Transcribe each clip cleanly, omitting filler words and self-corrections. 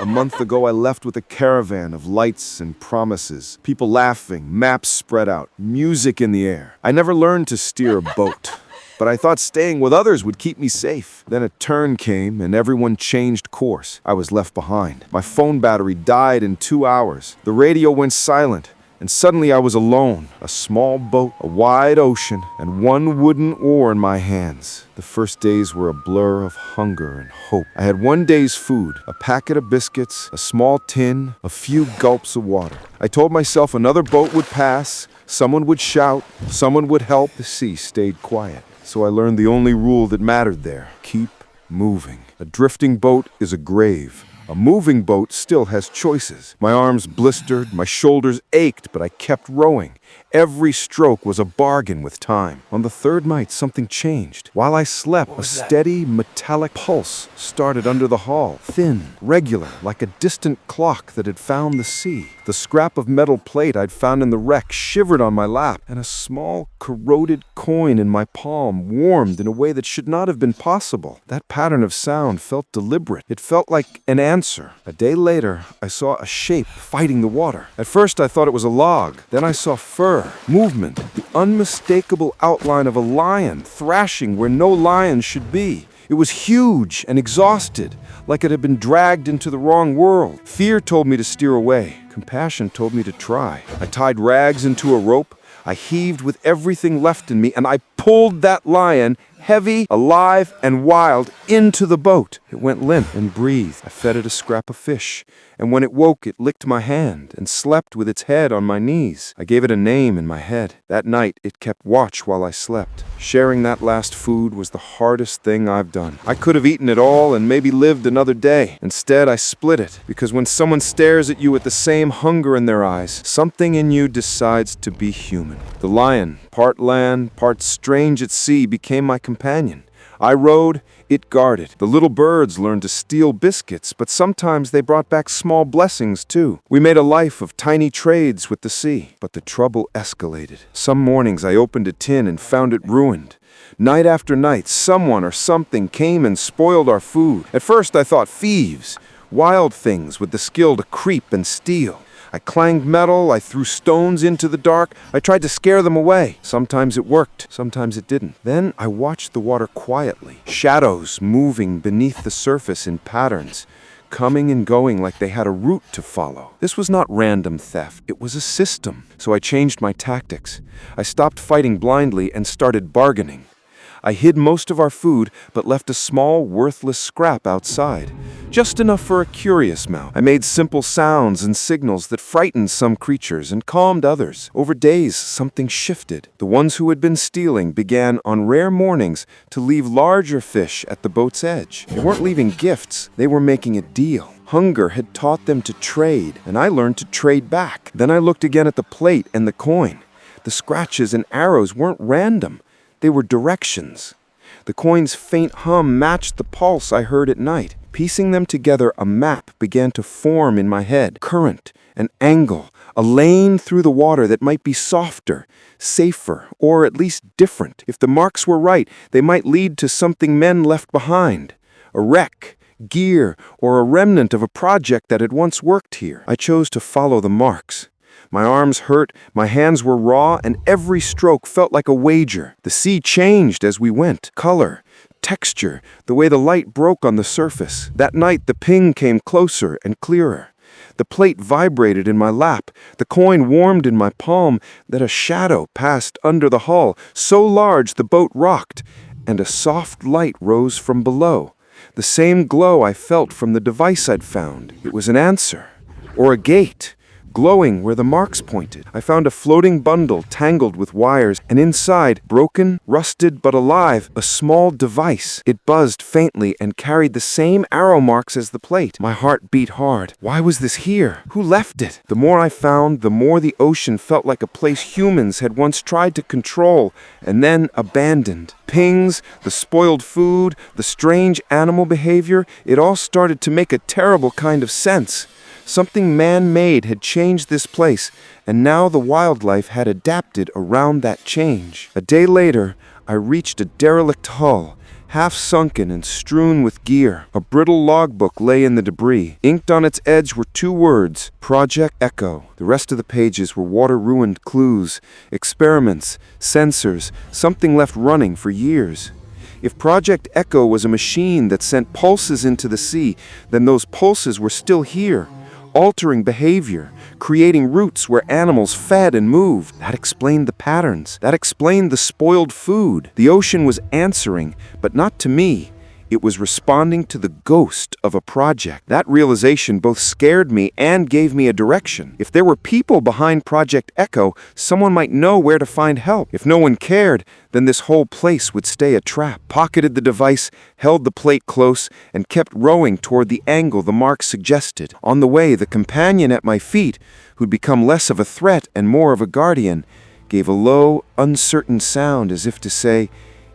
A month ago, I left with a caravan of lights and promises. People laughing, maps spread out, music in the air. I never learned to steer a boat, but I thought staying with others would keep me safe. Then a turn came and everyone changed course. I was left behind. My phone battery died in 2 hours. The radio went silent. And suddenly I was alone, a small boat, a wide ocean, and one wooden oar in my hands. The first days were a blur of hunger and hope. I had one day's food, a packet of biscuits, a small tin, a few gulps of water. I told myself another boat would pass, someone would shout, someone would help. The sea stayed quiet. So I learned the only rule that mattered there: keep moving. A drifting boat is a grave. A moving boat still has choices. My arms blistered, my shoulders ached, but I kept rowing. Every stroke was a bargain with time. On the third night, something changed. While I slept, a steady, metallic pulse started under the hull, thin, regular, like a distant clock that had found the sea. The scrap of metal plate I'd found in the wreck shivered on my lap, and a small, corroded coin in my palm warmed in a way that should not have been possible. That pattern of sound felt deliberate. It felt like an answer. A day later, I saw a shape fighting the water. At first, I thought it was a log. Then I saw fur, movement, the unmistakable outline of a lion thrashing where no lion should be. It was huge and exhausted, like it had been dragged into the wrong world. Fear told me to steer away. Compassion told me to try. I tied rags into a rope. I heaved with everything left in me, and I pulled that lion, heavy, alive, and wild, into the boat. It went limp and breathed. I fed it a scrap of fish, and when it woke, it licked my hand and slept with its head on my knees. I gave it a name in my head. That night, it kept watch while I slept. Sharing that last food was the hardest thing I've done. I could have eaten it all and maybe lived another day. Instead, I split it, because when someone stares at you with the same hunger in their eyes, something in you decides to be human. The lion, part land, part strange at sea, became my companion. I rowed, it guarded. The little birds learned to steal biscuits, but sometimes they brought back small blessings too. We made a life of tiny trades with the sea, but the trouble escalated. Some mornings I opened a tin and found it ruined. Night after night, someone or something came and spoiled our food. At first I thought thieves, wild things with the skill to creep and steal. I clanged metal, I threw stones into the dark, I tried to scare them away. Sometimes it worked, sometimes it didn't. Then I watched the water quietly, shadows moving beneath the surface in patterns, coming and going like they had a route to follow. This was not random theft, it was a system. So I changed my tactics. I stopped fighting blindly and started bargaining. I hid most of our food, but left a small, worthless scrap outside. Just enough for a curious mouth. I made simple sounds and signals that frightened some creatures and calmed others. Over days, something shifted. The ones who had been stealing began, on rare mornings, to leave larger fish at the boat's edge. They weren't leaving gifts, they were making a deal. Hunger had taught them to trade, and I learned to trade back. Then I looked again at the plate and the coin. The scratches and arrows weren't random. They were directions. The coin's faint hum matched the pulse I heard at night. Piecing them together, a map began to form in my head. Current, an angle, a lane through the water that might be softer, safer, or at least different. If the marks were right, they might lead to something men left behind. A wreck, gear, or a remnant of a project that had once worked here. I chose to follow the marks. My arms hurt, my hands were raw, and every stroke felt like a wager. The sea changed as we went. Color, texture, the way the light broke on the surface. That night, the ping came closer and clearer. The plate vibrated in my lap. The coin warmed in my palm. Then a shadow passed under the hull, so large the boat rocked, and a soft light rose from below. The same glow I felt from the device I'd found. It was an answer, or a gate, glowing where the marks pointed. I found a floating bundle tangled with wires, and inside, broken, rusted but alive, a small device. It buzzed faintly and carried the same arrow marks as the plate. My heart beat hard. Why was this here? Who left it? The more I found, the more the ocean felt like a place humans had once tried to control and then abandoned. Pings, the spoiled food, the strange animal behavior, it all started to make a terrible kind of sense. Something man-made had changed this place, and now the wildlife had adapted around that change. A day later, I reached a derelict hull, half sunken and strewn with gear. A brittle logbook lay in the debris. Inked on its edge were 2 words, Project Echo. The rest of the pages were water-ruined clues, experiments, sensors, something left running for years. If Project Echo was a machine that sent pulses into the sea, then those pulses were still here, altering behavior, creating routes where animals fed and moved. That explained the patterns. That explained the spoiled food. The ocean was answering, but not to me. It was responding to the ghost of a project. That realization both scared me and gave me a direction. If there were people behind Project Echo, someone might know where to find help. If no one cared, then this whole place would stay a trap. Pocketed the device, held the plate close, and kept rowing toward the angle the mark suggested. On the way, the companion at my feet, who'd become less of a threat and more of a guardian, gave a low, uncertain sound as if to say,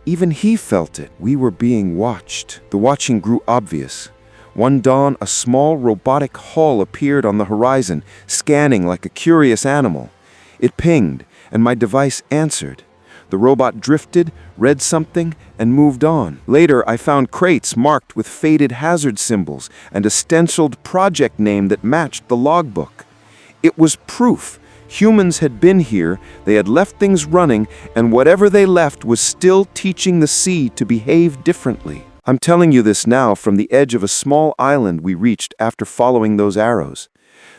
even he felt it. We were being watched. The watching grew obvious. One dawn, a small robotic hull appeared on the horizon, scanning like a curious animal. It pinged, and my device answered. The robot drifted, read something, and moved on. Later, I found crates marked with faded hazard symbols and a stenciled project name that matched the logbook. It was proof. Humans had been here, they had left things running, and whatever they left was still teaching the sea to behave differently. I'm telling you this now from the edge of a small island we reached after following those arrows.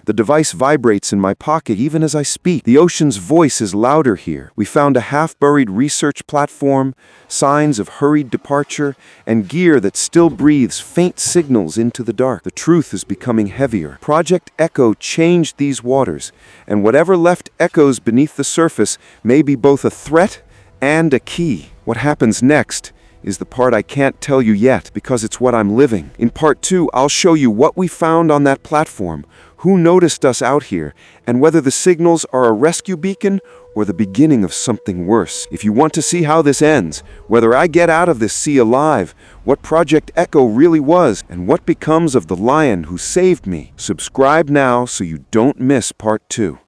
The device vibrates in my pocket even as I speak. The ocean's voice is louder here. We found a half-buried research platform, signs of hurried departure, and gear that still breathes faint signals into the dark. The truth is becoming heavier. Project Echo changed these waters, and whatever left echoes beneath the surface may be both a threat and a key. What happens next is the part I can't tell you yet because it's what I'm living. In part 2, I'll show you what we found on that platform, who noticed us out here, and whether the signals are a rescue beacon or the beginning of something worse. If you want to see how this ends, whether I get out of this sea alive, what Project Echo really was, and what becomes of the lion who saved me, subscribe now so you don't miss part 2.